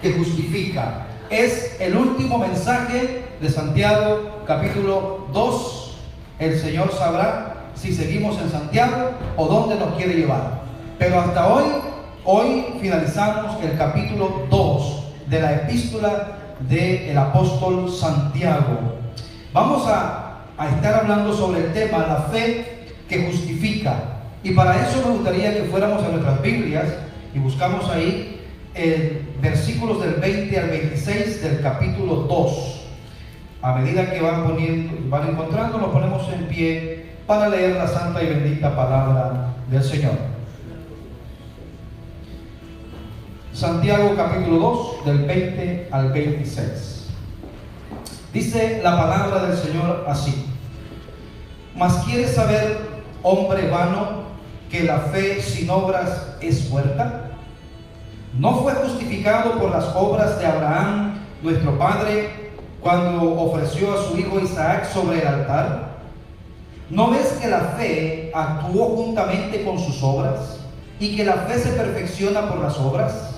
que justifica. Es el último mensaje de Santiago, capítulo 2. El Señor sabrá si seguimos en Santiago o dónde nos quiere llevar. Pero hasta hoy finalizamos el capítulo 2 de la epístola del apóstol Santiago. Vamos a estar hablando sobre el tema la fe que justifica. Y para eso me gustaría que fuéramos a nuestras Biblias y buscamos ahí versículos del 20 al 26 del capítulo 2. A medida que van encontrando, nos ponemos en pie para leer la santa y bendita palabra del Señor. Santiago capítulo 2, del 20 al 26. Dice la palabra del Señor así: Mas ¿quieres saber, hombre vano, que la fe sin obras es muerta? ¿No fue justificado por las obras de Abraham, nuestro padre, cuando ofreció a su hijo Isaac sobre el altar? ¿No ves que la fe actuó juntamente con sus obras y que la fe se perfecciona por las obras?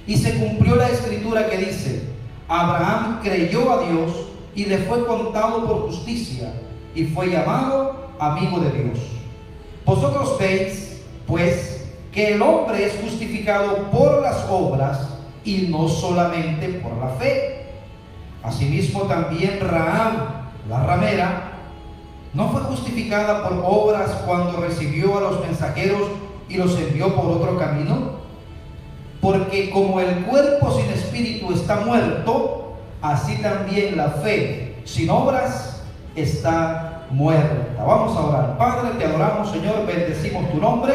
Y se cumplió la escritura que dice: Abraham creyó a Dios y le fue contado por justicia y fue llamado amigo de Dios. Vosotros veis, pues, que el hombre es justificado por las obras y no solamente por la fe. Asimismo también Rahab, la ramera, no fue justificada por obras cuando recibió a los mensajeros y los envió por otro camino. Porque como el cuerpo sin espíritu está muerto, así también la fe sin obras está muerta. Vamos a orar. Padre, te adoramos, Señor, bendecimos tu nombre.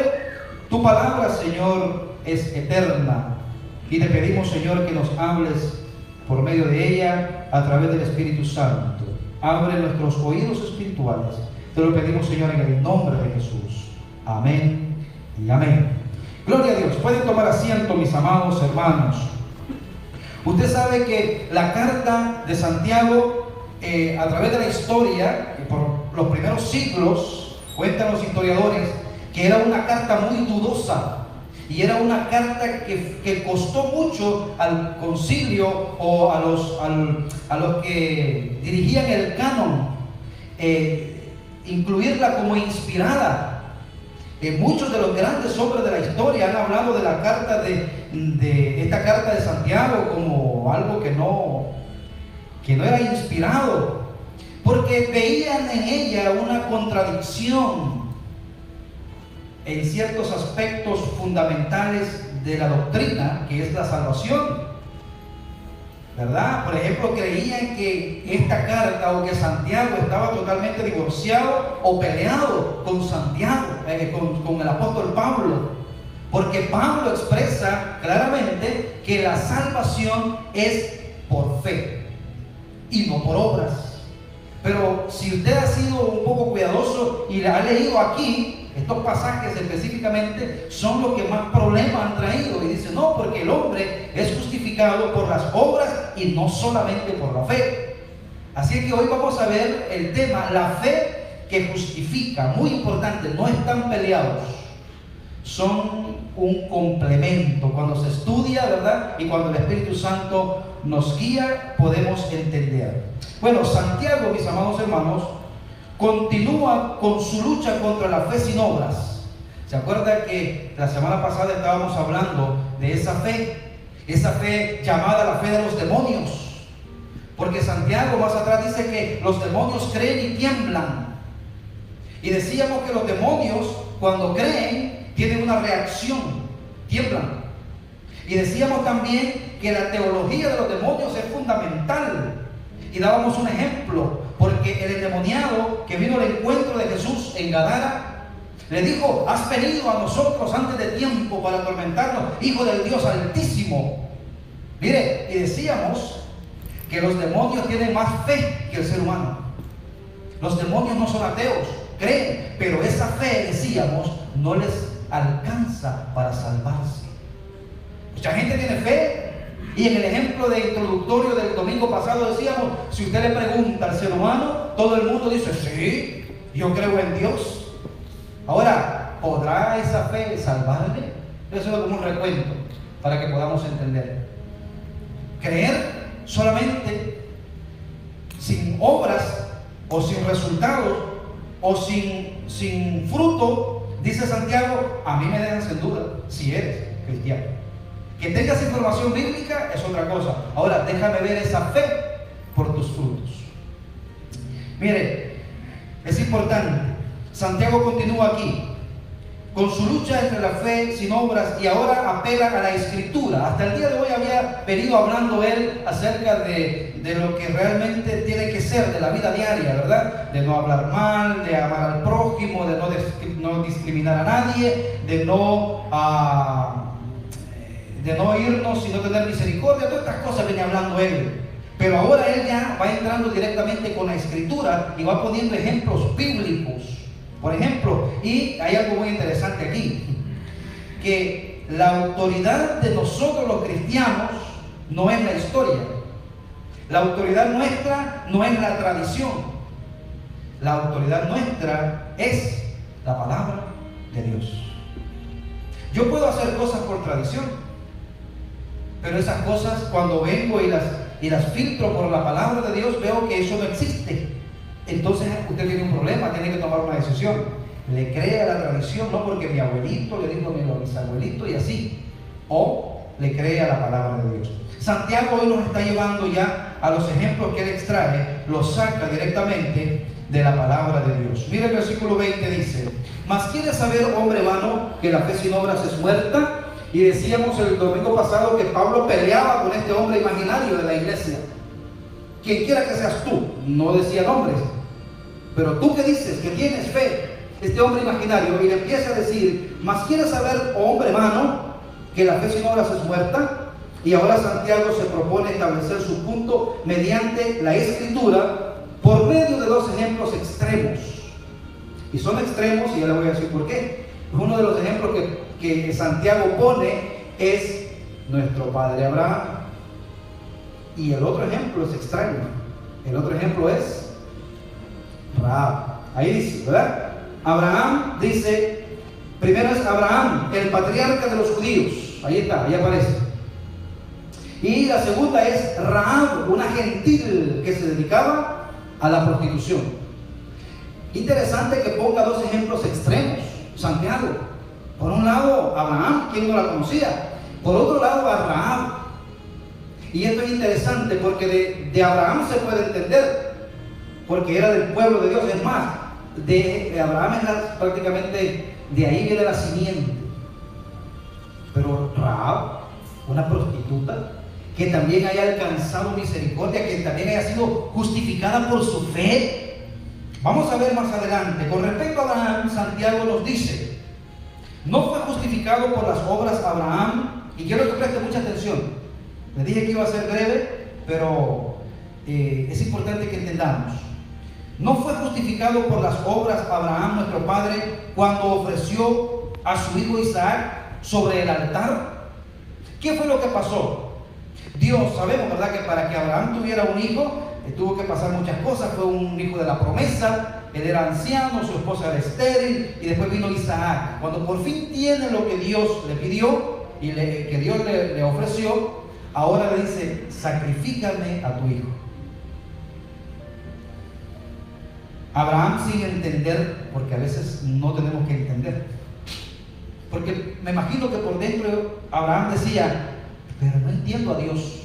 Tu palabra, Señor, es eterna y te pedimos, Señor, que nos hables por medio de ella a través del Espíritu Santo. Abre nuestros oídos espirituales. Te lo pedimos, Señor, en el nombre de Jesús. Amén y amén. Gloria a Dios. Pueden tomar asiento, mis amados hermanos. Usted sabe que la carta de Santiago, a través de la historia, por los primeros siglos, cuentan los historiadores, que era una carta muy dudosa y era una carta que costó mucho al concilio o a los que dirigían el canon incluirla como inspirada. Muchos de los grandes hombres de la historia han hablado de la carta de esta carta de Santiago como algo que no era inspirado, porque veían en ella una contradicción en ciertos aspectos fundamentales de la doctrina, que es la salvación, ¿verdad? Por ejemplo, creían que esta carta o que Santiago estaba totalmente divorciado o peleado con Santiago, con el apóstol Pablo, porque Pablo expresa claramente que la salvación es por fe y no por obras. Pero si usted ha sido un poco cuidadoso y ha leído aquí, estos pasajes específicamente son los que más problemas han traído. Y dice, no, porque el hombre es justificado por las obras y no solamente por la fe. Así que hoy vamos a ver el tema, la fe que justifica. Muy importante, no están peleados. Son un complemento. Cuando se estudia, ¿verdad? Y cuando el Espíritu Santo nos guía, podemos entender. Bueno, Santiago, mis amados hermanos, continúa con su lucha contra la fe sin obras. ¿Se acuerda que la semana pasada estábamos hablando de esa fe llamada la fe de los demonios? Porque Santiago más atrás dice que los demonios creen y tiemblan. Y decíamos que los demonios, cuando creen, tienen una reacción, tiemblan. Y decíamos también que la teología de los demonios es fundamental. Y dábamos un ejemplo, porque el endemoniado que vino al encuentro de Jesús en Gadara, le dijo, has venido a nosotros antes de tiempo para atormentarnos, hijo del Dios Altísimo. Mire, y decíamos que los demonios tienen más fe que el ser humano. Los demonios no son ateos, creen, pero esa fe, decíamos, no les alcanza para salvarse. Mucha gente tiene fe. Y en el ejemplo de introductorio del domingo pasado decíamos, si usted le pregunta al ser humano, todo el mundo dice, sí, yo creo en Dios. Ahora, ¿podrá esa fe salvarle? Eso es como un recuento para que podamos entender. Creer solamente sin obras o sin resultados o sin fruto, dice Santiago, a mí me dejan sin duda si eres cristiano. Que tengas información bíblica es otra cosa. Ahora, déjame ver esa fe por tus frutos. Mire, es importante. Santiago continúa aquí con su lucha entre la fe sin obras y ahora apela a la Escritura. Hasta el día de hoy había venido hablando él acerca de lo que realmente tiene que ser de la vida diaria, ¿verdad? De no hablar mal, de amar al prójimo, de no discriminar a nadie, de no irnos y no tener misericordia. Todas estas cosas venía hablando él. Pero ahora él ya va entrando directamente con la Escritura y va poniendo ejemplos bíblicos. Por ejemplo, y hay algo muy interesante aquí, que la autoridad de nosotros los cristianos no es la historia. La autoridad nuestra no es la tradición. La autoridad nuestra es la palabra de Dios. Yo puedo hacer cosas por tradición, pero esas cosas cuando vengo y las filtro por la palabra de Dios, veo que eso no existe. Entonces usted tiene un problema, tiene que tomar una decisión. Le cree a la tradición, no porque mi abuelito le dijo a mi bisabuelito y así, o le cree a la palabra de Dios. Santiago hoy nos está llevando ya a los ejemplos que él extrae, los saca directamente de la palabra de Dios. Mira el versículo 20, dice: mas ¿quieres saber, hombre vano, que la fe sin obras es muerta? Y decíamos el domingo pasado que Pablo peleaba con este hombre imaginario de la iglesia. Quien quiera que seas tú, no decía nombres, pero tú que dices que tienes fe, este hombre imaginario, y le empieza a decir: mas ¿quieres saber, oh hombre vano, que la fe sin obras es muerta? Y ahora Santiago se propone establecer su punto mediante la Escritura por medio de dos ejemplos extremos. Y son extremos, y ya le voy a decir por qué. Uno de los ejemplos que Santiago pone es nuestro padre Abraham. Y el otro ejemplo es extraño. El otro ejemplo es Rahab. Ahí dice, ¿verdad? Abraham dice, primero es Abraham, el patriarca de los judíos. Ahí está, ahí aparece. Y la segunda es Rahab, una gentil que se dedicaba a la prostitución. Interesante que ponga dos ejemplos extremos, Santiago. Por un lado, Abraham, quien no la conocía. Por otro lado, a Rahab. Y esto es interesante porque de Abraham se puede entender, porque era del pueblo de Dios. Es más, de Abraham es prácticamente, de ahí viene la simiente. Pero Rahab, una prostituta, que también haya alcanzado misericordia, que también haya sido justificada por su fe. Vamos a ver más adelante. Con respecto a Abraham, Santiago nos dice: no fue justificado por las obras Abraham, y quiero que preste mucha atención. Les dije que iba a ser breve, pero es importante que entendamos. No fue justificado por las obras Abraham, nuestro padre, cuando ofreció a su hijo Isaac sobre el altar. ¿Qué fue lo que pasó? Dios, sabemos, ¿verdad?, que para que Abraham tuviera un hijo, tuvo que pasar muchas cosas. Fue un hijo de la promesa, él era anciano, su esposa era estéril, y después vino Isaac. Cuando por fin tiene lo que Dios le pidió y que Dios le ofreció, ahora le dice: sacrifícame a tu hijo. Abraham, sin entender, porque a veces no tenemos que entender, porque me imagino que por dentro Abraham decía: pero no entiendo a Dios,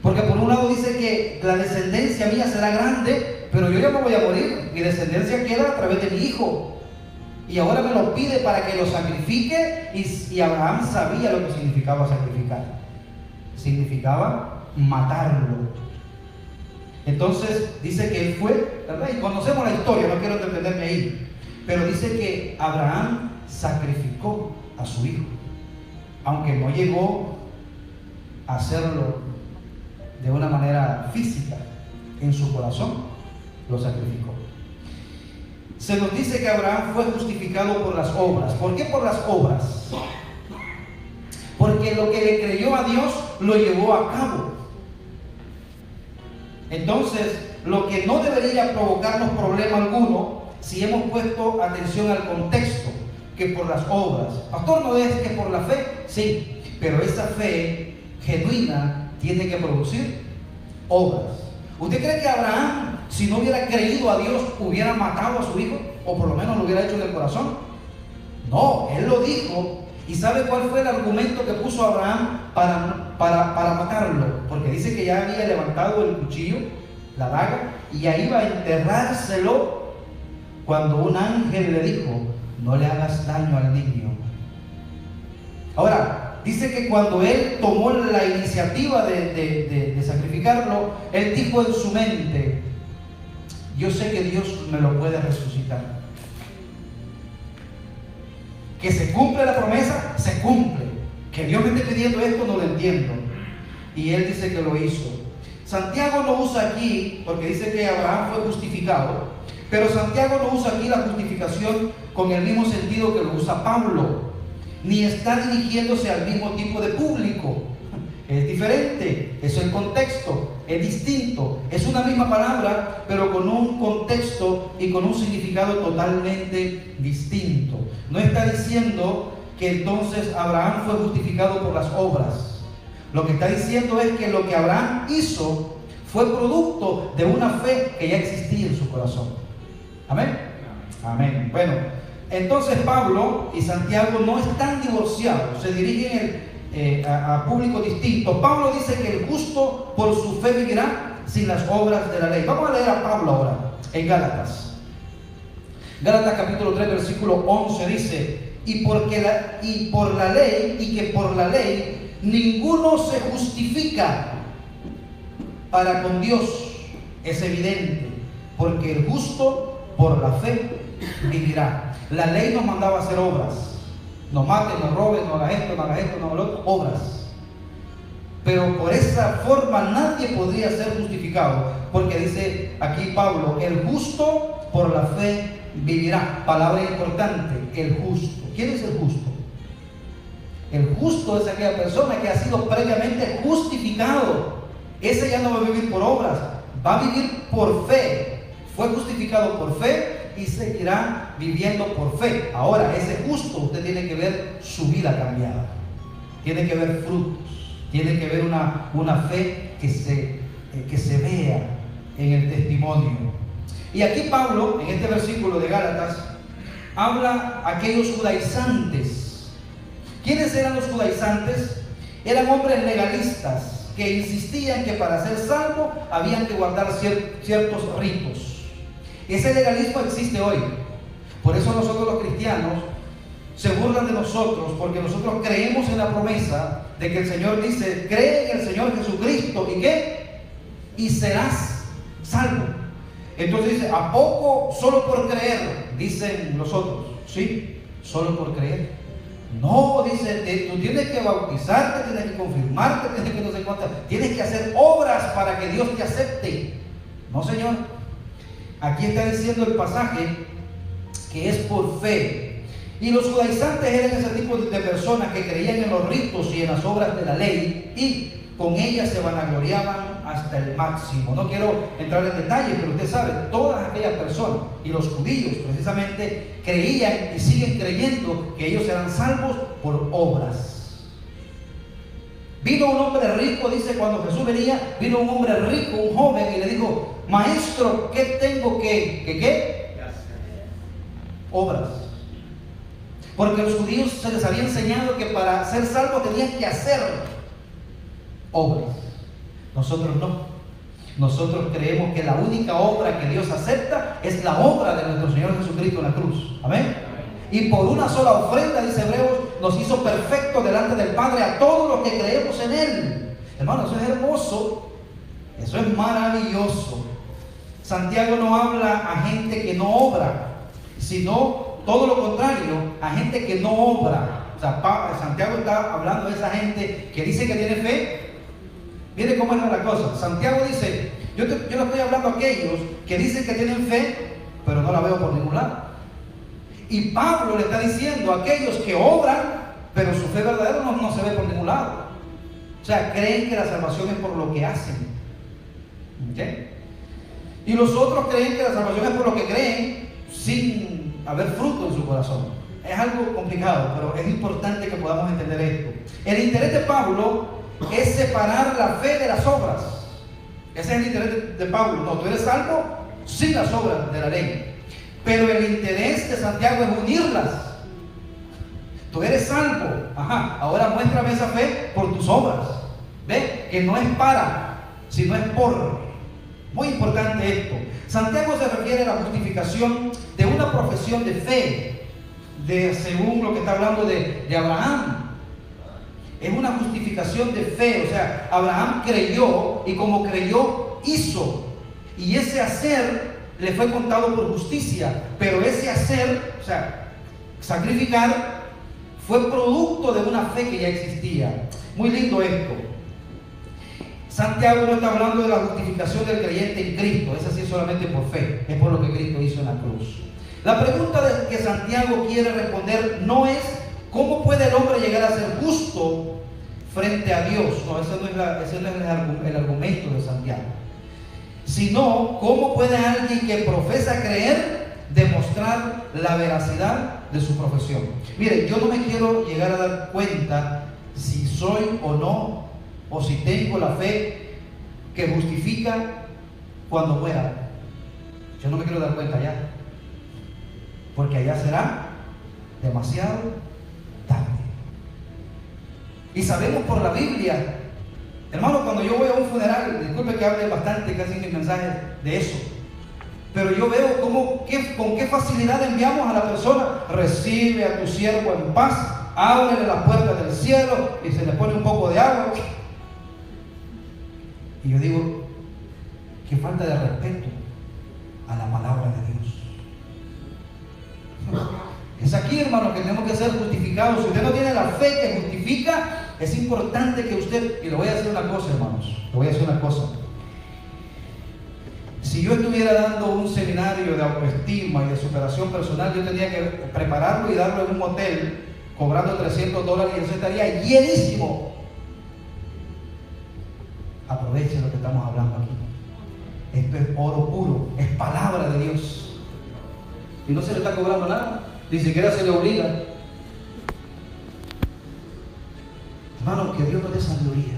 porque por un lado dice que la descendencia mía será grande, pero yo ya me voy a morir, mi descendencia queda a través de mi hijo, y ahora me lo pide para que lo sacrifique. Y Abraham sabía lo que significaba sacrificar. Significaba matarlo. Entonces dice que él fue, ¿verdad? Y conocemos la historia, no quiero detenerme ahí, pero dice que Abraham sacrificó a su hijo, aunque no llegó a hacerlo de una manera física. En su corazón lo sacrificó. Se nos dice que Abraham fue justificado por las obras. ¿Por qué por las obras? Porque lo que le creyó a Dios lo llevó a cabo. Entonces, lo que no debería provocarnos problema alguno, si hemos puesto atención al contexto, que por las obras. Pastor, ¿no es que por la fe? Sí, pero esa fe genuina tiene que producir obras. ¿Usted cree que Abraham, si no hubiera creído a Dios, hubiera matado a su hijo? O por lo menos lo hubiera hecho en el corazón. No, él lo dijo. ¿Y sabe cuál fue el argumento que puso Abraham para matarlo? Porque dice que ya había levantado el cuchillo, la daga, y ya iba a enterrárselo cuando un ángel le dijo: no le hagas daño al niño. Ahora, dice que cuando él tomó la iniciativa de sacrificarlo, él dijo en su mente: yo sé que Dios me lo puede resucitar. Que se cumple la promesa, se cumple. Que Dios me esté pidiendo esto, no lo entiendo. Y él dice que lo hizo. Santiago no usa aquí, porque dice que Abraham fue justificado, pero Santiago no usa aquí la justificación con el mismo sentido que lo usa Pablo, ni está dirigiéndose al mismo tipo de público. Es diferente, eso es el contexto, es distinto, es una misma palabra, pero con un contexto y con un significado totalmente distinto. No está diciendo que entonces Abraham fue justificado por las obras. Lo que está diciendo es que lo que Abraham hizo fue producto de una fe que ya existía en su corazón. Amén. Amén. Bueno, entonces Pablo y Santiago no están divorciados, se dirigen a públicos distintos. Pablo dice que el justo por su fe vivirá sin las obras de la ley. Vamos a leer a Pablo ahora en Gálatas. Gálatas capítulo 3 versículo 11 dice: y por la ley, y que por la ley ninguno se justifica para con Dios, es evidente, porque el justo por la fe vivirá. La ley nos mandaba a hacer obras. No mates, no robes, no hagas esto, no hagas esto, no hagas lo otro, obras. Pero por esa forma nadie podría ser justificado, porque dice aquí Pablo: el justo por la fe vivirá. Palabra importante, el justo. ¿Quién es el justo? El justo es aquella persona que ha sido previamente justificado. Ese ya no va a vivir por obras, va a vivir por fe. Fue justificado por fe y seguirá viviendo por fe. Ahora, ese justo, usted tiene que ver su vida cambiada, tiene que ver frutos, tiene que ver una fe que se vea en el testimonio. Y aquí Pablo, en este versículo de Gálatas, habla a aquellos judaizantes. ¿Quiénes eran los judaizantes? Eran hombres legalistas que insistían que para ser salvo habían que guardar ciertos ritos. Ese legalismo existe hoy. Por eso nosotros los cristianos se burlan de nosotros, porque nosotros creemos en la promesa de que el Señor dice: cree en el Señor Jesucristo, ¿y qué? Y serás salvo. Entonces dice: ¿a poco solo por creer? Dicen los otros. Sí, solo por creer. No, dice, tú tienes que bautizarte, tienes que confirmarte, tienes que no sé cuántas, tienes que hacer obras para que Dios te acepte. No, Señor. Aquí está diciendo el pasaje que es por fe. Y los judaizantes eran ese tipo de personas que creían en los ritos y en las obras de la ley, y con ellas se vanagloriaban hasta el máximo. No quiero entrar en detalles, pero usted sabe, todas aquellas personas, y los judíos precisamente, creían y siguen creyendo que ellos serán salvos por obras. Vino un hombre rico, dice, cuando Jesús venía, vino un hombre rico, un joven, y le dijo: maestro, ¿qué tengo que obras? Porque a los judíos se les había enseñado que para ser salvos tenían que hacer obras. Nosotros no. Nosotros creemos que la única obra que Dios acepta es la obra de nuestro Señor Jesucristo en la cruz. Amén. Y por una sola ofrenda, dice Hebreos, nos hizo perfectos delante del Padre a todos los que creemos en Él. Hermano, eso es hermoso. Eso es maravilloso. Santiago no habla a gente que no obra, sino todo lo contrario, a gente que no obra. O sea, Santiago está hablando de esa gente que dice que tiene fe. Mire cómo es la cosa. Santiago dice: yo no estoy hablando a aquellos que dicen que tienen fe, pero no la veo por ningún lado. Y Pablo le está diciendo a aquellos que obran, pero su fe verdadera no se ve por ningún lado. O sea, creen que la salvación es por lo que hacen. ¿Okay? Y los otros creen que la salvación es por lo que creen, sin haber fruto en su corazón. Es algo complicado, pero es importante que podamos entender esto. El interés de Pablo es separar la fe de las obras. Ese es el interés de Pablo. No, tú eres salvo sin las obras de la ley. Pero el interés de Santiago es unirlas. Tú eres salvo. Ajá, ahora muéstrame esa fe por tus obras. ¿Ve? Que no es para, sino es por. Muy importante esto. Santiago se refiere a la justificación de una profesión de fe, según lo que está hablando de Abraham. Es una justificación de fe, o sea, Abraham creyó y como creyó, hizo. Y ese hacer le fue contado por justicia, pero ese hacer, o sea, sacrificar, fue producto de una fe que ya existía. Muy lindo esto. Santiago no está hablando de la justificación del creyente en Cristo, esa sí es solamente por fe, es por lo que Cristo hizo en la cruz. La pregunta que Santiago quiere responder no es ¿cómo puede el hombre llegar a ser justo frente a Dios? No, ese no es el argumento de Santiago. Sino, ¿cómo puede alguien que profesa creer demostrar la veracidad de su profesión? Mire, yo no me quiero llegar a dar cuenta si soy o no, o si tengo la fe que justifica cuando muera. Yo no me quiero dar cuenta allá, porque allá será demasiado tarde. Y sabemos por la Biblia, hermano, cuando yo voy a un funeral, disculpe que hable bastante casi en mis mensajes de eso, pero yo veo con qué facilidad enviamos a la persona: recibe a tu siervo en paz, ábrele las puertas del cielo, y se le pone un poco de agua. Y yo digo, qué falta de respeto a la palabra de Dios. Es aquí, hermano, que tenemos que ser justificados. Si usted no tiene la fe que justifica, es importante que usted, y le voy a decir una cosa, hermanos, le voy a decir una cosa. Si yo estuviera dando un seminario de autoestima y de superación personal, yo tendría que prepararlo y darlo en un hotel, cobrando $300 y eso estaría llenísimo. Aprovechen lo que estamos hablando aquí. Esto es oro puro, es palabra de Dios. Y no se le está cobrando nada, ni siquiera se le obliga. Hermano, que Dios nos dé sabiduría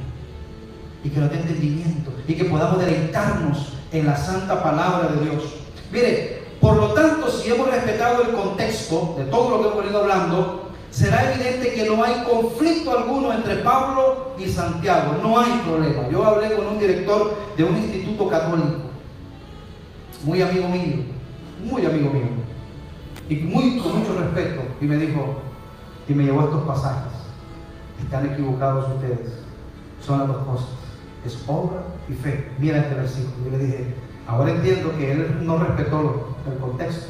y que nos dé entendimiento y que podamos deleitarnos en la santa palabra de Dios. Mire, por lo tanto, si hemos respetado el contexto de todo lo que hemos venido hablando, será evidente que no hay conflicto alguno entre Pablo y Santiago. No hay problema. Yo hablé con un director de un instituto católico, muy amigo mío, y con mucho respeto, y me dijo, y me llevó estos pasajes: están equivocados ustedes, son las dos cosas, es obra y fe. Mira este versículo. Yo le dije, ahora entiendo que él no respetó el contexto.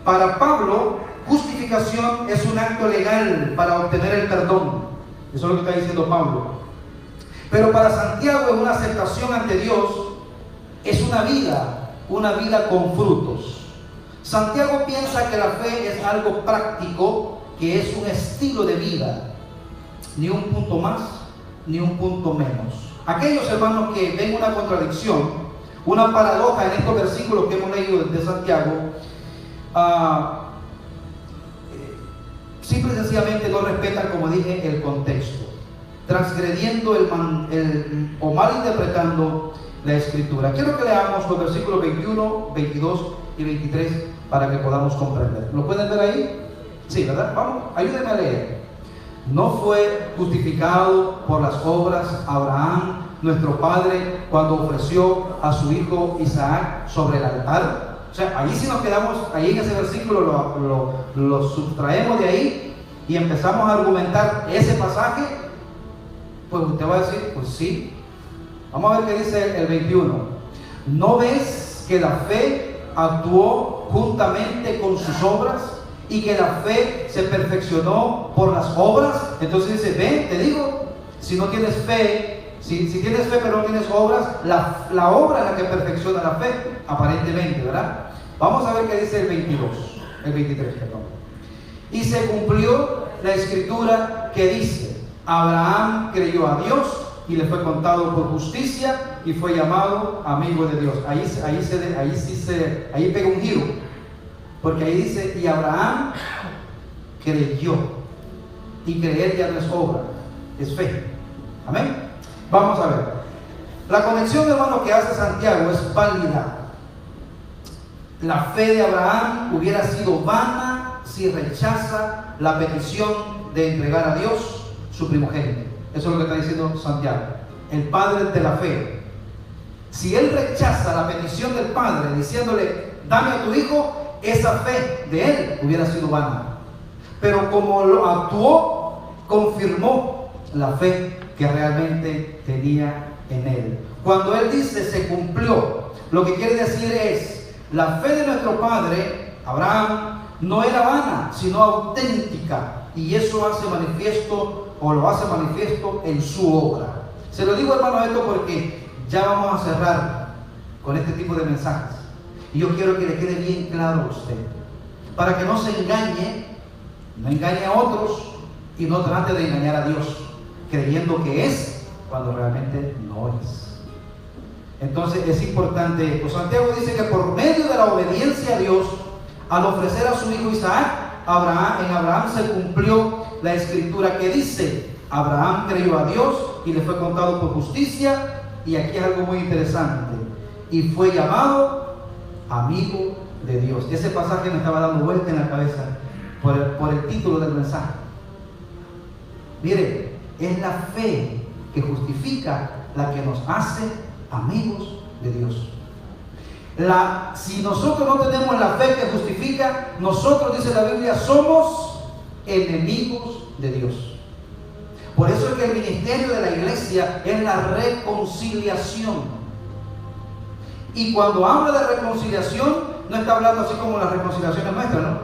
Para Pablo, justificación es un acto legal para obtener el perdón. Eso es lo que está diciendo Pablo. Pero para Santiago es una aceptación ante Dios, es una vida con frutos. Santiago piensa que la fe es algo práctico, que es un estilo de vida, ni un punto más, ni un punto menos. Aquellos hermanos que ven una contradicción, una paradoja en estos versículos que hemos leído de Santiago, simple y sencillamente no respetan, como dije, el contexto, transgrediendo o malinterpretando la escritura. Quiero que leamos los versículos 21, 22 y 23 para que podamos comprender. ¿Lo pueden ver ahí? Sí, ¿verdad? Vamos, ayúdenme a leer. ¿No fue justificado por las obras Abraham, nuestro padre, cuando ofreció a su hijo Isaac sobre el altar? O sea, ahí sí nos quedamos, ahí en ese versículo lo sustraemos de ahí y empezamos a argumentar ese pasaje. Pues usted va a decir, pues sí. Vamos a ver qué dice el 21. ¿No ves que la fe actuó juntamente con sus obras y que la fe se perfeccionó por las obras? Entonces dice, ven, te digo, si no tienes fe, si tienes fe pero no tienes obras, la obra es la que perfecciona la fe, aparentemente, ¿verdad? Vamos a ver qué dice el 23, perdón. Y se cumplió la escritura que dice: Abraham creyó a Dios y le fue contado por justicia y fue llamado amigo de Dios. Ahí pega un giro, porque ahí dice, y Abraham creyó, y creer ya no es obra, es fe. Amén. Vamos a ver. La conexión, hermano, que hace Santiago es válida. La fe de Abraham hubiera sido vana si rechaza la petición de entregar a Dios su primogénito. Eso es lo que está diciendo Santiago, el padre de la fe. Si él rechaza la petición del padre diciéndole, dame a tu hijo, esa fe de él hubiera sido vana. Pero como lo actuó, confirmó la fe que realmente tenía en él. Cuando él dice se cumplió, lo que quiere decir es, la fe de nuestro padre Abraham no era vana, sino auténtica, y eso hace manifiesto, o lo hace manifiesto en su obra. Se lo digo, hermano, esto porque ya vamos a cerrar con este tipo de mensajes, y yo quiero que le quede bien claro a usted, para que no se engañe, no engañe a otros y no trate de engañar a Dios creyendo que es cuando realmente no es. Entonces es importante esto. Santiago dice que por medio de la obediencia a Dios, al ofrecer a su hijo Isaac, en Abraham se cumplió la escritura que dice, Abraham creyó a Dios y le fue contado por justicia. Y aquí es algo muy interesante, y fue llamado amigo de Dios. Ese pasaje me estaba dando vuelta en la cabeza por el título del mensaje. Mire, es la fe que justifica la que nos hace amigos de Dios. Si nosotros no tenemos la fe que justifica, nosotros, dice la Biblia, somos enemigos de Dios. Por eso es que el ministerio de la iglesia es la reconciliación. Y cuando habla de reconciliación, no está hablando así como las reconciliaciones nuestras, ¿no?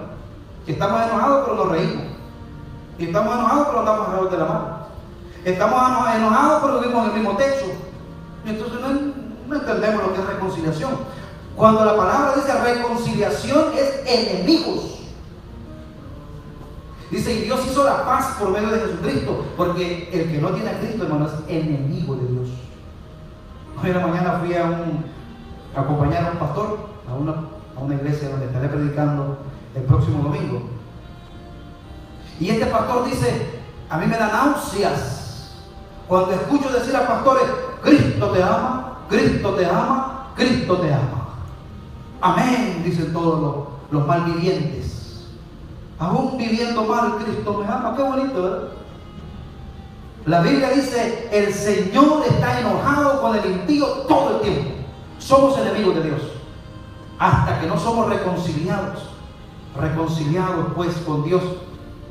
Que estamos enojados pero nos reímos. Y estamos enojados pero andamos alrededor de la mano. Estamos enojados pero vivimos en el mismo techo. Entonces no entendemos lo que es reconciliación. Cuando la palabra dice reconciliación, es enemigos. Dice, y Dios hizo la paz por medio de Jesucristo, porque el que no tiene a Cristo, hermano, es enemigo de Dios. Hoy en la mañana fui a acompañar a un pastor a una iglesia donde estaré predicando el próximo domingo. Y este pastor dice, a mí me da náuseas cuando escucho decir a pastores, Cristo te ama, Cristo te ama, Cristo te ama. Amén, dicen todos los malvivientes. Aún viviendo mal, Cristo me ama. Qué bonito, ¿verdad? La Biblia dice, el Señor está enojado con el impío todo el tiempo. Somos enemigos de Dios hasta que no somos reconciliados pues con Dios.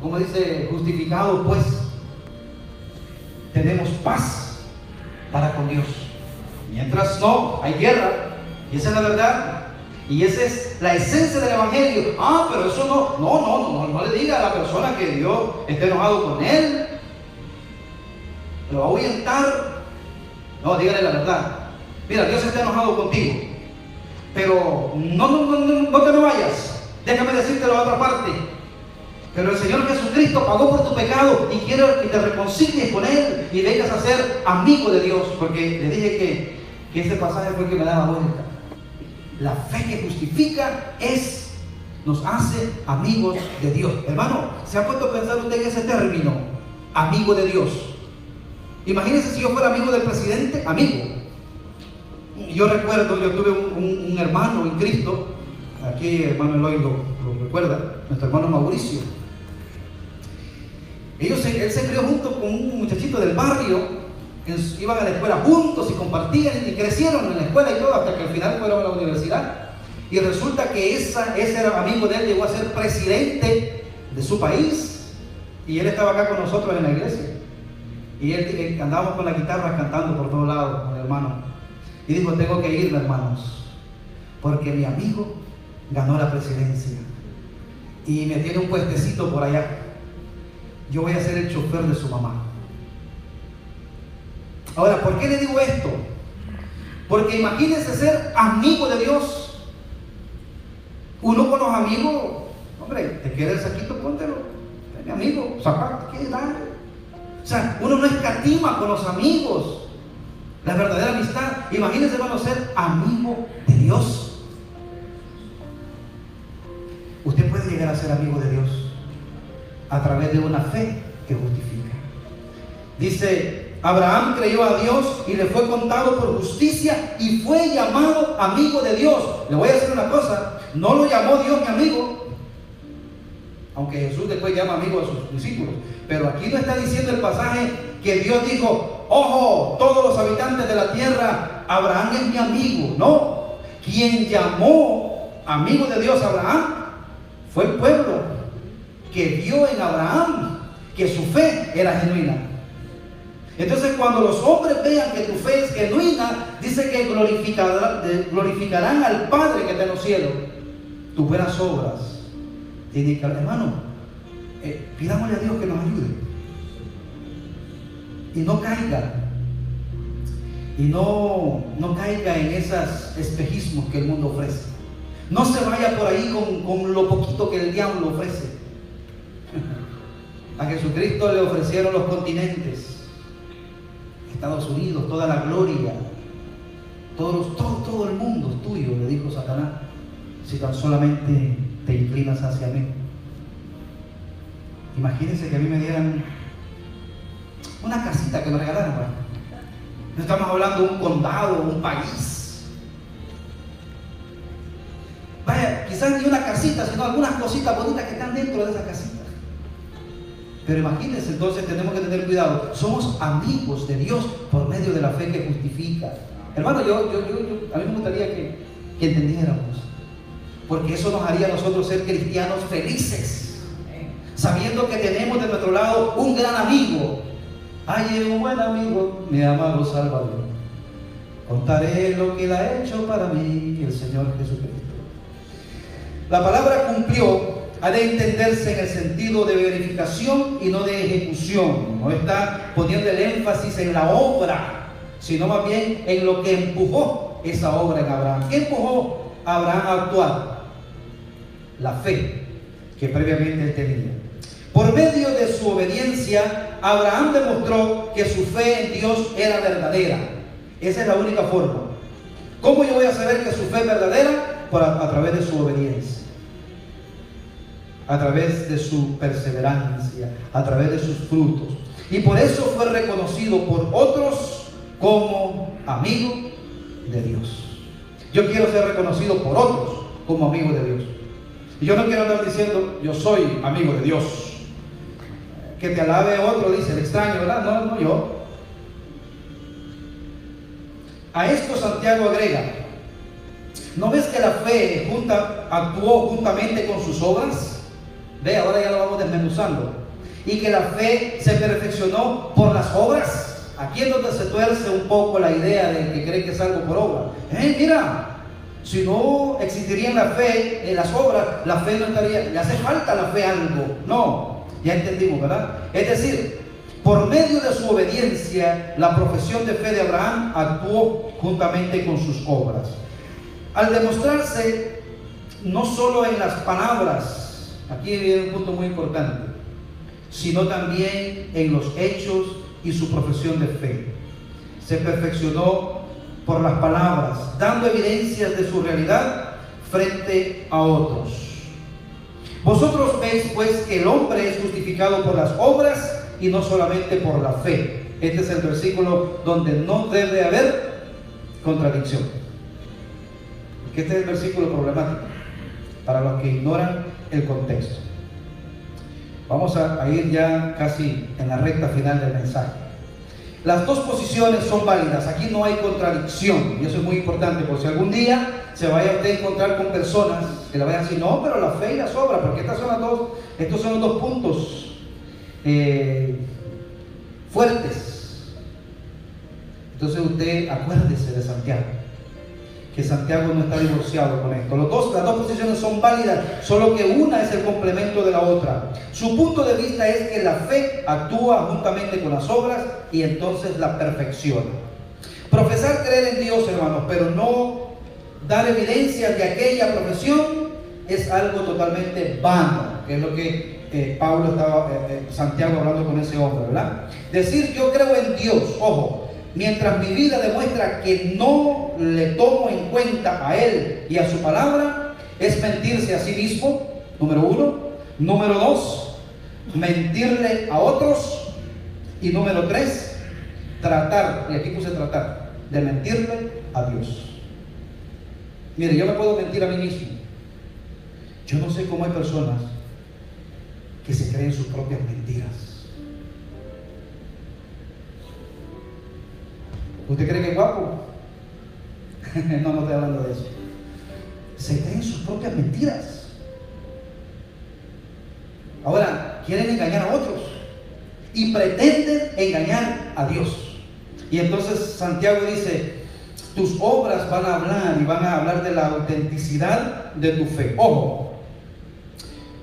Como dice, justificados pues, tenemos paz para con Dios. Mientras no, hay guerra. Y esa es la verdad. Y esa es la esencia del evangelio. Pero eso no le diga a la persona que Dios está enojado con él, lo va a ahuyentar. No, dígale la verdad. Mira, Dios está enojado contigo, pero no te me vayas. Déjame decirte la otra parte. Pero el Señor Jesucristo pagó por tu pecado y quiere que te reconcilies con Él y vengas a ser amigo de Dios. Porque le dije que ese pasaje fue el que me daba vuelta. La fe que justifica nos hace amigos de Dios. Hermano, ¿se ha puesto a pensar usted en ese término? Amigo de Dios. Imagínese si yo fuera amigo del presidente, amigo. Yo recuerdo, yo tuve un hermano en Cristo, aquí hermano Eloy lo recuerda, nuestro hermano Mauricio. Él se crió junto con un muchachito del barrio. Iban a la escuela juntos y compartían y crecieron en la escuela y todo hasta que al final fueron a la universidad. Y resulta que ese era amigo de él, llegó a ser presidente de su país y él estaba acá con nosotros en la iglesia y él andábamos con la guitarra cantando por todos lados con el hermano y dijo, tengo que irme, hermanos, porque mi amigo ganó la presidencia y me tiene un puestecito por allá, yo voy a ser el chofer de su mamá. Ahora, ¿por qué le digo esto? Porque imagínense ser amigo de Dios. Uno con los amigos, hombre, te queda el saquito, póntelo. Es mi amigo, zapato, ¿qué dar? O sea, uno no escatima con los amigos. La verdadera amistad. Imagínense, hermano, ser amigo de Dios. Usted puede llegar a ser amigo de Dios a través de una fe que justifica. Dice, Abraham creyó a Dios y le fue contado por justicia y fue llamado amigo de Dios. Le voy a decir una cosa, no lo llamó Dios mi amigo, aunque Jesús después llama amigo a sus discípulos. Pero aquí no está diciendo el pasaje que Dios dijo, ojo, todos los habitantes de la tierra, Abraham es mi amigo. No, quien llamó amigo de Dios a Abraham fue el pueblo que vio en Abraham que su fe era genuina. Entonces, cuando los hombres vean que tu fe es genuina, dice que glorificarán al Padre que está en los cielos. Tus buenas obras tienen que, hermano, pidámosle a Dios que nos ayude y no caiga, no caiga en esos espejismos que el mundo ofrece. No se vaya por ahí con lo poquito que el diablo ofrece. A Jesucristo le ofrecieron los continentes, Estados Unidos, toda la gloria, todo el mundo es tuyo, le dijo Satanás, si tan solamente te inclinas hacia mí. Imagínense que a mí me dieran una casita, que me regalaran. No estamos hablando de un condado, un país. Vaya, quizás ni una casita, sino algunas cositas bonitas que están dentro de esa casita. Pero imagínense, entonces tenemos que tener cuidado. Somos amigos de Dios por medio de la fe que justifica. Hermano, a mí me gustaría que entendiéramos, porque eso nos haría a nosotros ser cristianos felices, sabiendo que tenemos de nuestro lado un gran amigo. Hay un buen amigo, mi amado Salvador. Contaré lo que Él ha hecho para mí, el Señor Jesucristo. La palabra cumplió ha de entenderse en el sentido de verificación y no de ejecución. No está poniendo el énfasis en la obra, sino más bien en lo que empujó esa obra en Abraham. ¿Qué empujó a Abraham a actuar? La fe que previamente él tenía. Por medio de su obediencia, Abraham demostró que su fe en Dios era verdadera. Esa es la única forma. ¿Cómo yo voy a saber que su fe es verdadera? A través de su obediencia, a través de su perseverancia, a través de sus frutos. Y por eso fue reconocido por otros como amigo de Dios. Yo quiero ser reconocido por otros como amigo de Dios. Y yo no quiero andar diciendo, yo soy amigo de Dios. Que te alabe otro, dice el extraño, ¿verdad? No yo. A esto Santiago agrega, ¿no ves que la fe actuó juntamente con sus obras? Ve, ahora ya lo vamos desmenuzando. Y que la fe se perfeccionó por las obras. Aquí es donde se tuerce un poco la idea de que cree que es algo por obra. Mira, si no existiría en la fe, en las obras, la fe no estaría, le hace falta a la fe algo. No, ya entendimos, ¿verdad? Es decir, por medio de su obediencia, la profesión de fe de Abraham actuó juntamente con sus obras. Al demostrarse no solo en las palabras, aquí viene un punto muy importante, sino también en los hechos y su profesión de fe. Se perfeccionó por las palabras, dando evidencias de su realidad frente a otros. Vosotros veis pues que el hombre es justificado por las obras y no solamente por la fe. Este es el versículo donde no debe haber contradicción, porque este es el versículo problemático para los que ignoran el contexto. Vamos a ir ya casi en la recta final del mensaje. Las dos posiciones son válidas, aquí no hay contradicción, y eso es muy importante, porque si algún día se vaya usted a encontrar con personas que le vayan a decir, no, pero la fe y las obras, porque estos son los dos puntos fuertes. Entonces usted acuérdese de Santiago, que Santiago no está divorciado con esto. Las dos posiciones son válidas, solo que una es el complemento de la otra. Su punto de vista es que la fe actúa juntamente con las obras y entonces la perfecciona. Profesar creer en Dios, hermanos, pero no dar evidencias de aquella profesión es algo totalmente vano, que es lo que Santiago hablando con ese hombre, ¿verdad? Decir yo creo en Dios, ojo, mientras mi vida demuestra que no le tomo en cuenta a Él y a su palabra, es mentirse a sí mismo, número uno. Número dos, mentirle a otros Y número 3, tratar, y aquí puse tratar, de mentirle a Dios. Mire, yo me puedo mentir a mí mismo. Yo no sé cómo hay personas que se creen sus propias mentiras. ¿Usted cree que es guapo? No estoy hablando de eso. Se creen sus propias mentiras. Ahora, quieren engañar a otros y pretenden engañar a Dios. Y entonces Santiago dice, tus obras van a hablar y van a hablar de la autenticidad de tu fe. Ojo,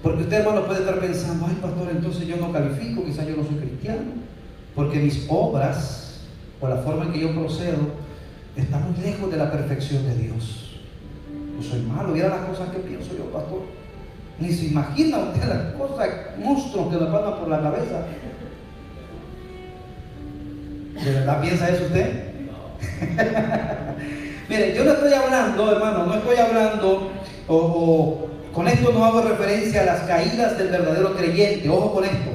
porque usted, hermano, puede estar pensando, ay, pastor, entonces yo no califico, quizás yo no soy cristiano, porque mis obras o la forma en que yo procedo está muy lejos de la perfección de Dios. Yo soy malo, mira las cosas que pienso yo, pastor. Ni se imagina usted las cosas, monstruos que me pasan por la cabeza. ¿De verdad piensa eso usted? Mire, yo no estoy hablando, hermano, no estoy hablando, con esto no hago referencia a las caídas del verdadero creyente. Ojo con esto,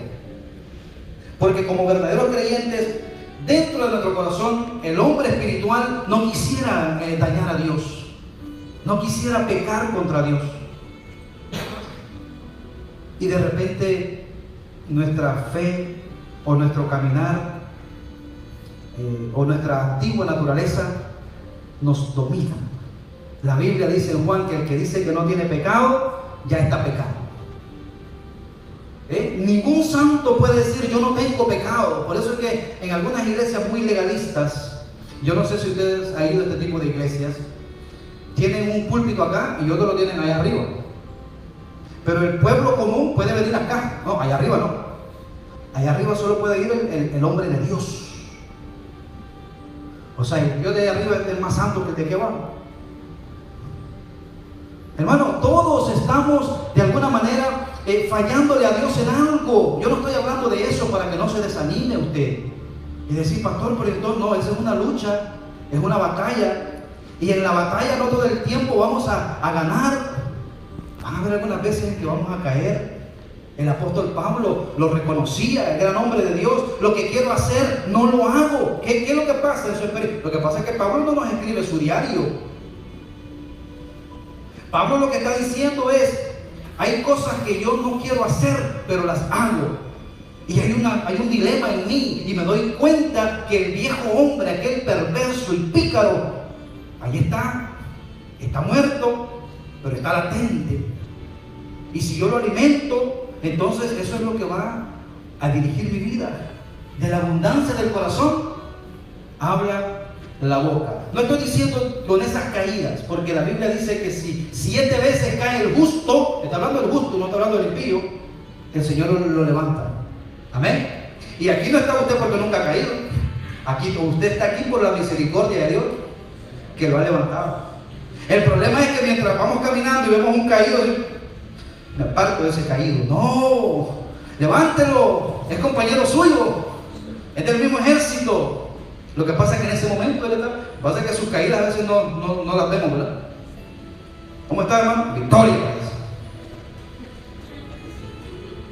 porque como verdaderos creyentes, dentro de nuestro corazón, el hombre espiritual no quisiera dañar a Dios, no quisiera pecar contra Dios. Y de repente nuestra fe o nuestro caminar o nuestra antigua naturaleza nos domina. La Biblia dice en Juan que el que dice que no tiene pecado, ya está pecado. Ningún santo puede decir yo no tengo pecado. Por eso es que en algunas iglesias muy legalistas, yo no sé si ustedes han ido a este tipo de iglesias, tienen un púlpito acá y otro lo tienen allá arriba. Pero el pueblo común puede venir acá. No, allá arriba no. Allá arriba solo puede ir el hombre de Dios. O sea, el Dios de allá arriba es más santo que el de aquí abajo. Hermano, todos estamos de alguna manera fallándole a Dios en algo. Yo no estoy hablando de eso para que no se desanime usted y decir, pastor, pero entonces no, esa es una lucha, es una batalla, y en la batalla no todo el tiempo vamos a ganar. Van a haber algunas veces en que vamos a caer. El apóstol Pablo lo reconocía, el gran hombre de Dios. Lo que quiero hacer no lo hago. ¿Qué es lo que pasa en su experiencia? Lo que pasa es que Pablo no nos escribe su diario. Pablo lo que está diciendo es, hay cosas que yo no quiero hacer, pero las hago. Y hay un dilema en mí, y me doy cuenta que el viejo hombre, aquel perverso y pícaro, ahí está muerto, pero está latente. Y si yo lo alimento, entonces eso es lo que va a dirigir mi vida. De la abundancia del corazón habla la boca. No estoy diciendo con esas caídas, porque la Biblia dice que si 7 veces cae el justo, está hablando del justo, no está hablando del impío, el Señor lo levanta. Amén. Y aquí no está usted porque nunca ha caído. Aquí usted está aquí por la misericordia de Dios que lo ha levantado. El problema es que mientras vamos caminando y vemos un caído, me aparto de ese caído. No, levántelo, es compañero suyo, es del mismo ejército. Lo que pasa es que en ese momento pasa que sus caídas a veces no las vemos, ¿verdad? ¿Cómo está, hermano? Victoria.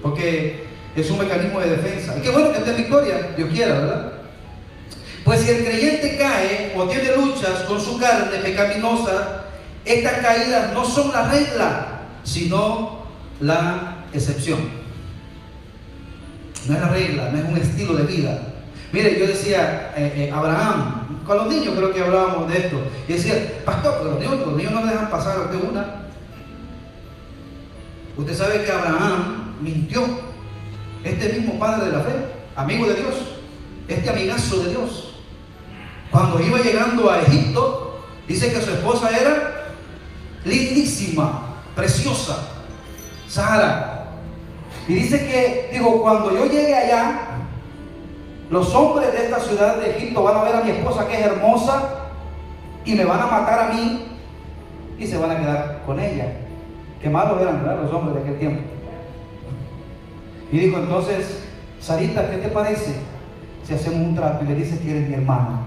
Porque es un mecanismo de defensa. Y qué bueno que esté en victoria, Dios quiera, ¿verdad? Pues si el creyente cae o tiene luchas con su carne pecaminosa, estas caídas no son la regla, sino la excepción. No es la regla, no es un estilo de vida. Mire, yo decía, Abraham, con los niños creo que hablábamos de esto, y decía, pastor, pero los niños no me dejan pasar a usted una. Usted sabe que Abraham mintió. Este mismo padre de la fe, amigo de Dios, este amigazo de Dios, cuando iba llegando a Egipto, dice que su esposa era lindísima, preciosa, Sara. Y dice que, digo, cuando yo llegue allá, los hombres de esta ciudad de Egipto van a ver a mi esposa que es hermosa y me van a matar a mí y se van a quedar con ella. Qué malos eran, ¿verdad?, los hombres de aquel tiempo. Y dijo entonces, Sarita, ¿qué te parece si hacemos un trato y le dices que eres mi hermana,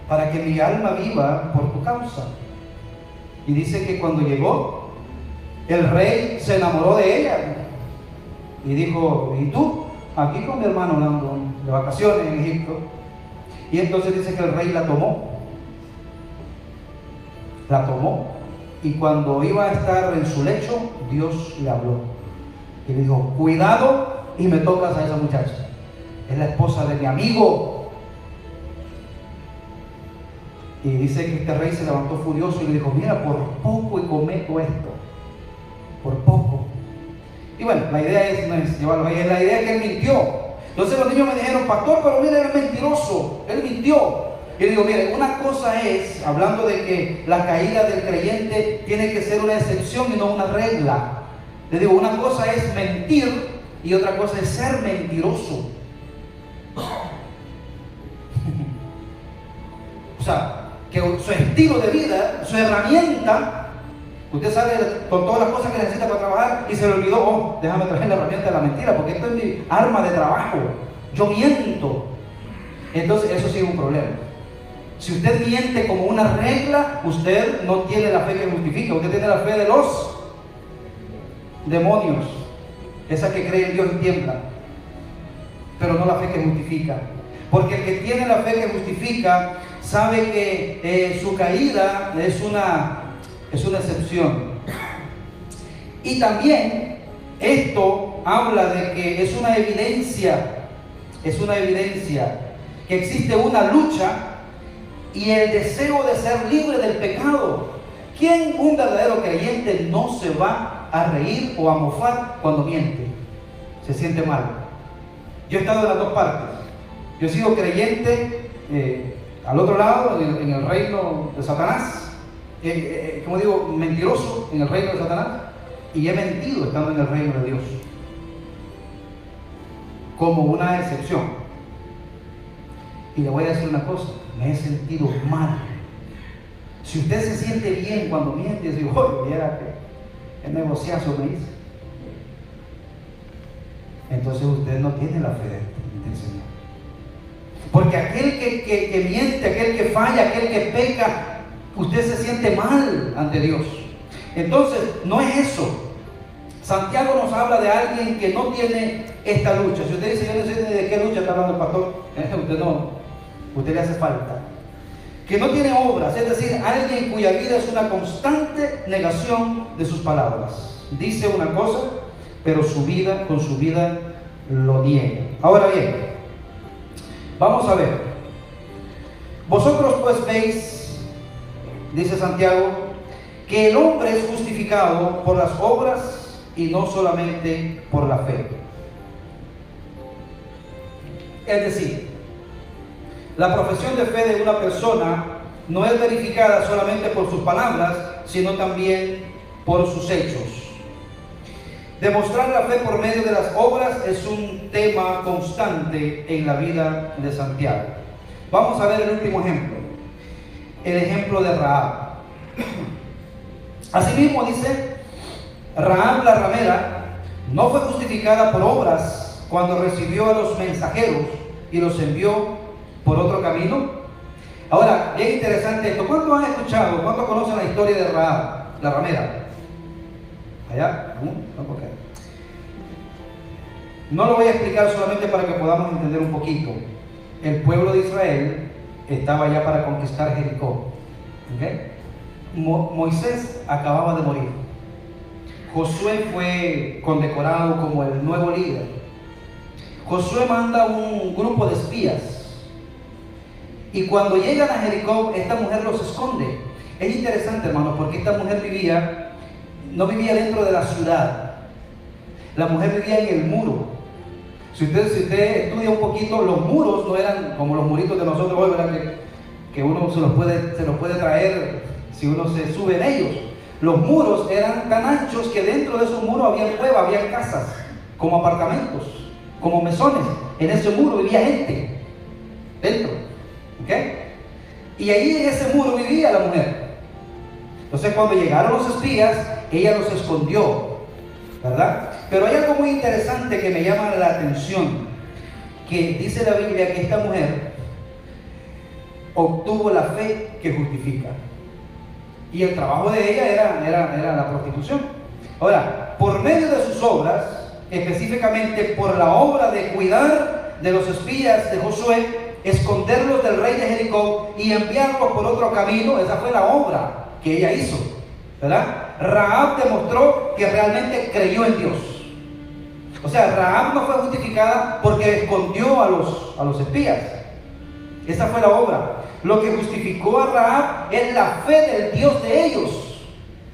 para que mi alma viva por tu causa? Y dice que cuando llegó, el rey se enamoró de ella y dijo, ¿y tú? Aquí con mi hermano hablando. de vacaciones en Egipto, y entonces dice que el rey la tomó, y cuando iba a estar en su lecho, Dios le habló y le dijo: cuidado y me tocas a esa muchacha, es la esposa de mi amigo. Y dice que este rey se levantó furioso y le dijo: mira, por poco y cometo esto, por poco. Y bueno, la idea no es llevarlo ahí, la idea es que él mintió. Entonces los niños me dijeron: pastor, pero mire, él es mentiroso, él mintió. Y le digo: mire, una cosa es, hablando de que la caída del creyente tiene que ser una excepción y no una regla. Le digo, una cosa es mentir y otra cosa es ser mentiroso. O sea, que su estilo de vida, su herramienta, usted sabe con todas las cosas que necesita para trabajar y se le olvidó: oh, déjame traer la herramienta de la mentira, porque esto es mi arma de trabajo, yo miento. Entonces eso sí es un problema. Si usted miente como una regla, usted no tiene la fe que justifica, usted tiene la fe de los demonios, esa que cree en Dios y tiembla, pero no la fe que justifica. Porque el que tiene la fe que justifica sabe que su caída es una excepción. Y también esto habla de que es una evidencia que existe una lucha y el deseo de ser libre del pecado. ¿Quién, un verdadero creyente, no se va a reír o a mofar cuando miente? Se siente mal. Yo he estado en las dos partes. Yo he sido creyente al otro lado, en el reino de Satanás, como digo, mentiroso en el reino de Satanás, y he mentido estando en el reino de Dios, como una excepción. Y le voy a decir una cosa: me he sentido mal. Si usted se siente bien cuando miente, dice: oye, viera que el negociazo me hice, entonces usted no tiene la fe del Señor. Porque aquel que miente, aquel que falla, aquel que peca, usted se siente mal ante Dios. Entonces, no es eso. Santiago nos habla de alguien que no tiene esta lucha. Si usted dice: yo no sé de qué lucha está hablando el pastor, usted le hace falta. Que no tiene obras, es decir, alguien cuya vida es una constante negación de sus palabras. Dice una cosa, pero con su vida lo niega. Ahora bien, vamos a ver. Vosotros pues veis, dice Santiago, que el hombre es justificado por las obras y no solamente por la fe. Es decir, la profesión de fe de una persona no es verificada solamente por sus palabras, sino también por sus hechos. Demostrar la fe por medio de las obras es un tema constante en la vida de Santiago. Vamos a ver el último ejemplo, el ejemplo de Rahab. Asimismo dice: Rahab la ramera no fue justificada por obras cuando recibió a los mensajeros y los envió por otro camino. Ahora, bien interesante esto. ¿Cuántos han escuchado, cuántos conocen la historia de Rahab la ramera? ¿Allá? ¿No? Okay. No lo voy a explicar solamente para que podamos entender un poquito. El pueblo de Israel estaba ya para conquistar Jericó. ¿Okay? Moisés acababa de morir. Josué fue condecorado como el nuevo líder. Josué manda un grupo de espías. Y cuando llegan a Jericó, esta mujer los esconde. Es interesante, hermanos, porque esta mujer no vivía dentro de la ciudad. La mujer vivía en el muro. Si usted estudia un poquito, los muros no eran como los muritos de nosotros hoy, ¿verdad? Que uno se los puede traer si uno se sube en ellos. Los muros eran tan anchos que dentro de esos muros había cuevas, había casas, como apartamentos, como mesones. En ese muro vivía gente, dentro. ¿Okay? Y ahí en ese muro vivía la mujer. Entonces cuando llegaron los espías, ella los escondió, ¿verdad? Pero hay algo muy interesante que me llama la atención, que dice la Biblia que esta mujer obtuvo la fe que justifica. Y el trabajo de ella era la prostitución. Ahora, por medio de sus obras, específicamente por la obra de cuidar de los espías de Josué esconderlos del rey de Jericó y enviarlos por otro camino. Esa fue la obra que ella hizo, ¿verdad? Rahab demostró que realmente creyó en Dios. O sea, Rahab no fue justificada porque escondió a los espías. Esa fue la obra. Lo que justificó a Rahab es la fe del Dios de ellos,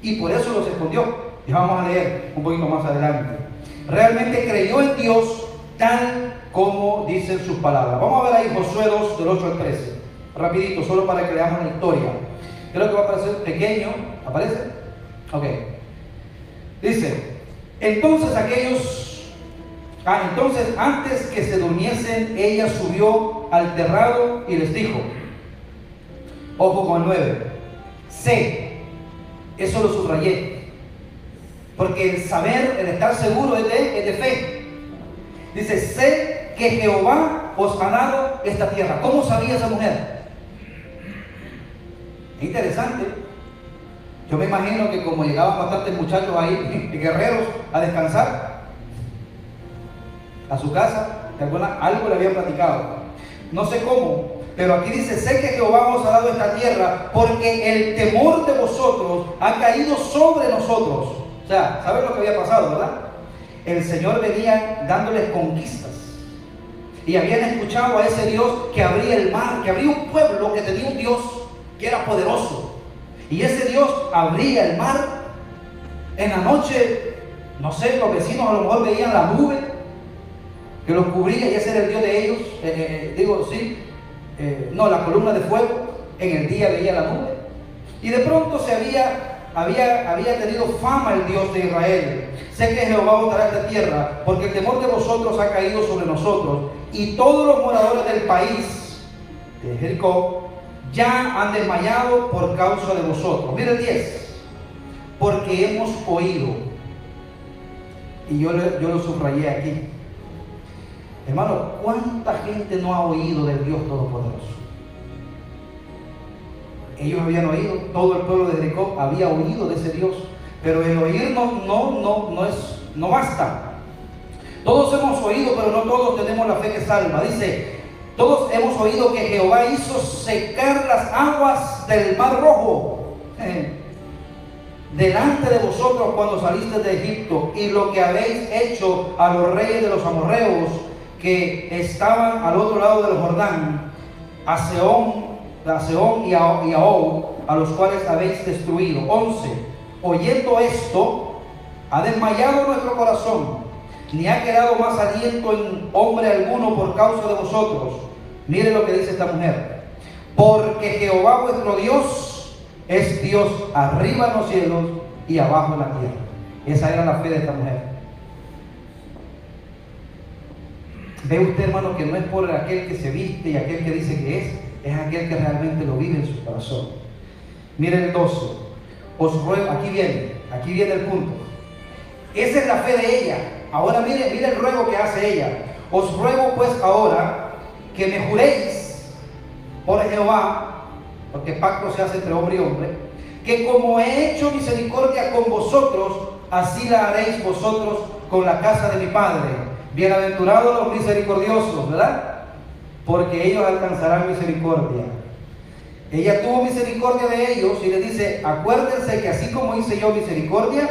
y por eso los escondió. Y vamos a leer un poquito más adelante. Realmente creyó en Dios tal como dicen sus palabras. Vamos a ver ahí Josué 2, del 8 al 13. Rapidito, solo para que leamos la historia. Creo que va a aparecer pequeño. ¿Aparece? Ok. Dice, entonces antes que se durmiesen, ella subió al terrado y les dijo, ojo con el 9, sé, eso lo subrayé, porque el saber, el estar seguro es de fe. Dice, sé que Jehová os ha dado esta tierra. ¿Cómo sabía esa mujer? Es interesante. Yo me imagino que como llegaban bastantes muchachos ahí, guerreros, a descansar a su casa, que algo le habían platicado. No sé cómo, pero aquí dice, sé que Jehová os ha dado esta tierra porque el temor de vosotros ha caído sobre nosotros. O sea, ¿saben lo que había pasado, verdad? El Señor venía dándoles conquistas y habían escuchado a ese Dios que abría el mar, que abría un pueblo que tenía un Dios que era poderoso, y ese Dios abría el mar en la noche. No sé, los vecinos a lo mejor veían la nube que los cubría y ese era el Dios de ellos. La columna de fuego. En el día veía la nube, y de pronto había tenido fama el Dios de Israel. Sé que Jehová os dará esta tierra porque el temor de vosotros ha caído sobre nosotros, y todos los moradores del país de Jericó ya han desmayado por causa de vosotros. Mira el 10, porque hemos oído, y yo lo subrayé aquí. Hermano, ¿cuánta gente no ha oído del Dios Todopoderoso? Ellos habían oído, todo el pueblo de Jericó había oído de ese Dios, pero el oír no basta. Todos hemos oído, pero no todos tenemos la fe que salva. Dice, todos hemos oído que Jehová hizo secar las aguas del mar Rojo delante de vosotros cuando saliste de Egipto, y lo que habéis hecho a los reyes de los amorreos que estaban al otro lado del Jordán, a Sehón y a Og, a los cuales habéis destruido. 11. Oyendo esto, ha desmayado nuestro corazón, ni ha quedado más aliento en hombre alguno por causa de vosotros. Mire lo que dice esta mujer: porque Jehová vuestro Dios es Dios arriba en los cielos y abajo en la tierra. Esa era la fe de esta mujer. Ve usted, hermano, que no es por aquel que se viste y aquel que dice que es aquel que realmente lo vive en su corazón. Miren el 12. Os ruego, aquí viene el punto. Esa es la fe de ella. Ahora mire el ruego que hace ella. Os ruego pues ahora que me juréis por Jehová, porque pacto se hace entre hombre y hombre, que como he hecho misericordia con vosotros, así la haréis vosotros con la casa de mi padre. Bienaventurados los misericordiosos, ¿verdad? Porque ellos alcanzarán misericordia. Ella tuvo misericordia de ellos y les dice: acuérdense que así como hice yo misericordia,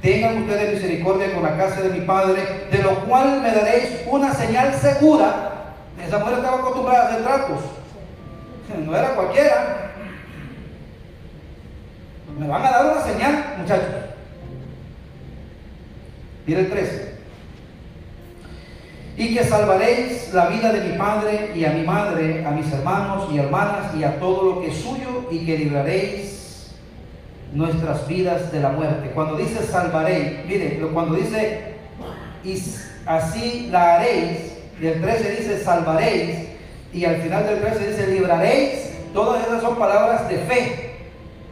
tengan ustedes misericordia con la casa de mi padre, de lo cual me daréis una señal segura. Esa mujer estaba acostumbrada a hacer tratos, no era cualquiera. Me van a dar una señal, muchachos. Mira el 13. Y que salvaréis la vida de mi padre y a mi madre, a mis hermanos y hermanas y a todo lo que es suyo, y que libraréis nuestras vidas de la muerte. Cuando dice salvaréis, mire, cuando dice y así la haréis, y el 13 dice salvaréis, y al final del 13 dice libraréis, todas esas son palabras de fe.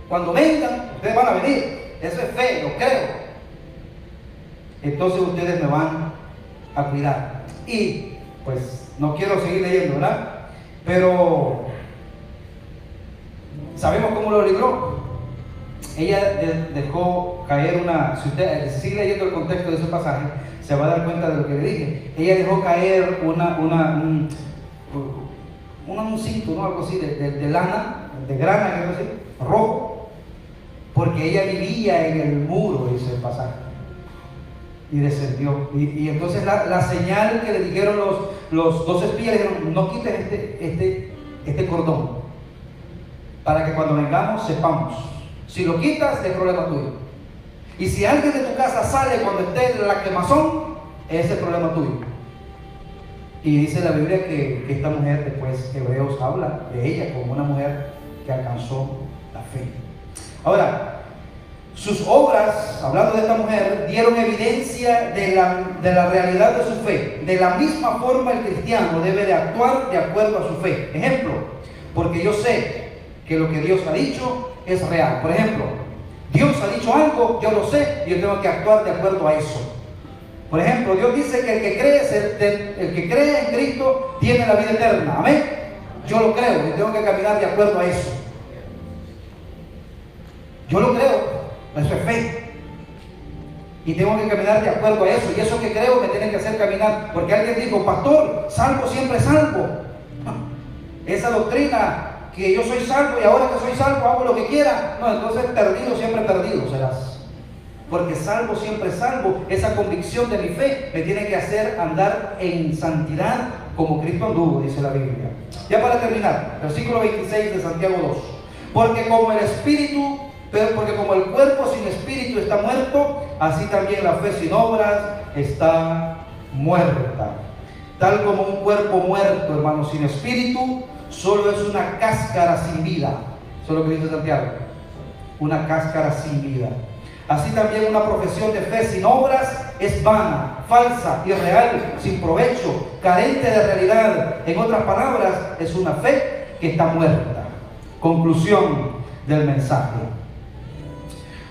Cuando vengan, ustedes van a venir, eso es fe, lo creo. Entonces ustedes me van a cuidar. Y pues no quiero seguir leyendo, ¿verdad? Pero sabemos cómo lo libró. ella dejó caer si usted sigue leyendo el contexto de ese pasaje, se va a dar cuenta de lo que le dije. Ella dejó caer un cinto, ¿no? Algo así, de lana, de grana, algo así, rojo, porque ella vivía en el muro, dice el pasaje, y descendió. Y entonces la señal que le dijeron los dos espías, dijeron: no quites este cordón, para que cuando vengamos sepamos. Si lo quitas, es problema tuyo. Y si alguien de tu casa sale cuando esté en la quemazón, ese es problema tuyo. Y dice la Biblia que esta mujer, después Hebreos habla de ella como una mujer que alcanzó la fe. Ahora, sus obras, hablando de esta mujer, dieron evidencia de la realidad de su fe. De la misma forma, el cristiano debe de actuar de acuerdo a su fe. Ejemplo, porque yo sé que lo que Dios ha dicho es real. Por ejemplo, Dios ha dicho algo, yo lo sé, y yo tengo que actuar de acuerdo a eso. Por ejemplo, Dios dice que el que cree en Cristo tiene la vida eterna. Amén. Yo lo creo y tengo que caminar de acuerdo a eso. Yo lo creo, eso es fe. Y tengo que caminar de acuerdo a eso. Y eso que creo me tiene que hacer caminar. Porque alguien dijo: pastor, salvo siempre salvo. Esa doctrina que yo soy salvo y ahora que soy salvo hago lo que quiera. No, entonces perdido siempre perdido serás. Porque salvo siempre salvo, esa convicción de mi fe me tiene que hacer andar en santidad como Cristo anduvo, dice la Biblia. Ya para terminar, versículo 26 de Santiago 2. Porque como el cuerpo sin espíritu está muerto, así también la fe sin obras está muerta. Tal como un cuerpo muerto, hermano, sin espíritu, solo es una cáscara sin vida. Eso es lo que dice Santiago. Una cáscara sin vida. Así también una profesión de fe sin obras es vana, falsa, irreal, sin provecho, carente de realidad. En otras palabras, es una fe que está muerta. Conclusión del mensaje.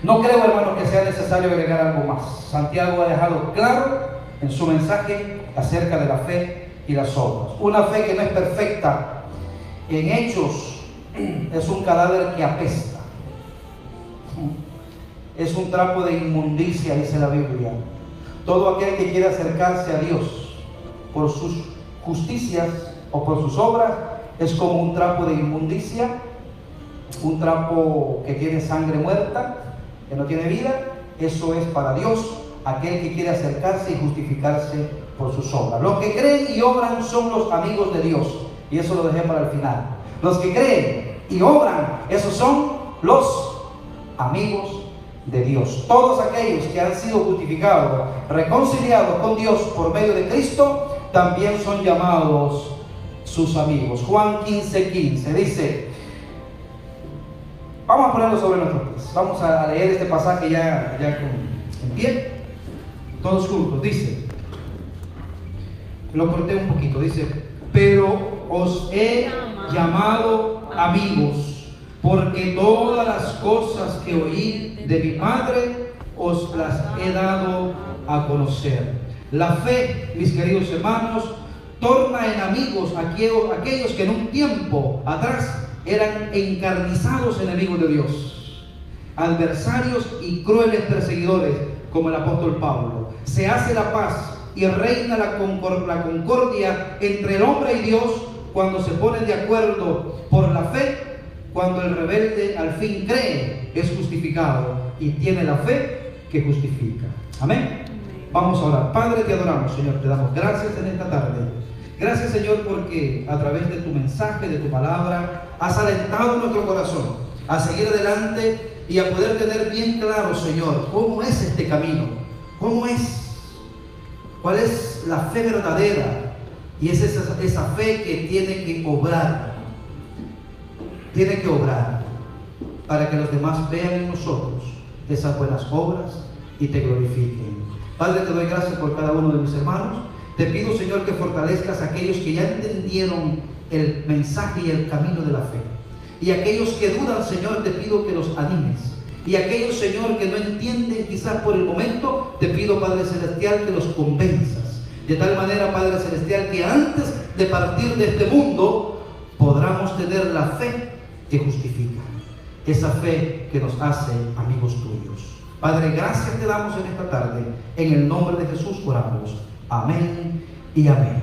No creo, hermanos, que sea necesario agregar algo más. Santiago ha dejado claro en su mensaje acerca de la fe y las obras. Una fe que no es perfecta en hechos es un cadáver que apesta. Es un trapo de inmundicia, dice la Biblia. Todo aquel que quiere acercarse a Dios por sus justicias o por sus obras es como un trapo de inmundicia, un trapo que tiene sangre muerta, que no tiene vida. Eso es para Dios, aquel que quiere acercarse y justificarse por sus obras. Los que creen y obran son los amigos de Dios, y eso lo dejé para el final. Los que creen y obran, esos son los amigos de Dios. Todos aquellos que han sido justificados, reconciliados con Dios por medio de Cristo, también son llamados sus amigos. Juan 15:15 dice, vamos a ponerlo sobre nuestros pies, vamos a leer este pasaje ya en pie, todos juntos. Dice, lo corté un poquito, dice: pero os he llamado amigos, porque todas las cosas que oí de mi Padre os las he dado a conocer. La fe, mis queridos hermanos, torna en amigos a aquellos que en un tiempo atrás eran encarnizados enemigos de Dios, adversarios y crueles perseguidores, como el apóstol Pablo. Se hace la paz y reina la concordia entre el hombre y Dios cuando se ponen de acuerdo por la fe. Cuando el rebelde al fin cree, es justificado y tiene la fe que justifica. Amén. Vamos a orar. Padre, te adoramos, Señor, te damos gracias en esta tarde. Gracias, Señor, porque a través de tu mensaje, de tu palabra, has alentado nuestro corazón a seguir adelante y a poder tener bien claro, Señor, cómo es este camino, cómo es, cuál es la fe verdadera. Y es esa fe que tiene que obrar. Tiene que obrar para que los demás vean en nosotros esas buenas obras y te glorifiquen. Padre, te doy gracias por cada uno de mis hermanos. Te pido, Señor, que fortalezcas a aquellos que ya entendieron el mensaje y el camino de la fe. Y aquellos que dudan, Señor, te pido que los animes. Y aquellos, Señor, que no entienden quizás por el momento, te pido, Padre Celestial, que los convenzas. De tal manera, Padre Celestial, que antes de partir de este mundo, podamos tener la fe que justifica. esa fe que nos hace amigos tuyos. Padre, gracias te damos en esta tarde. En el nombre de Jesús oramos. Amén y amén.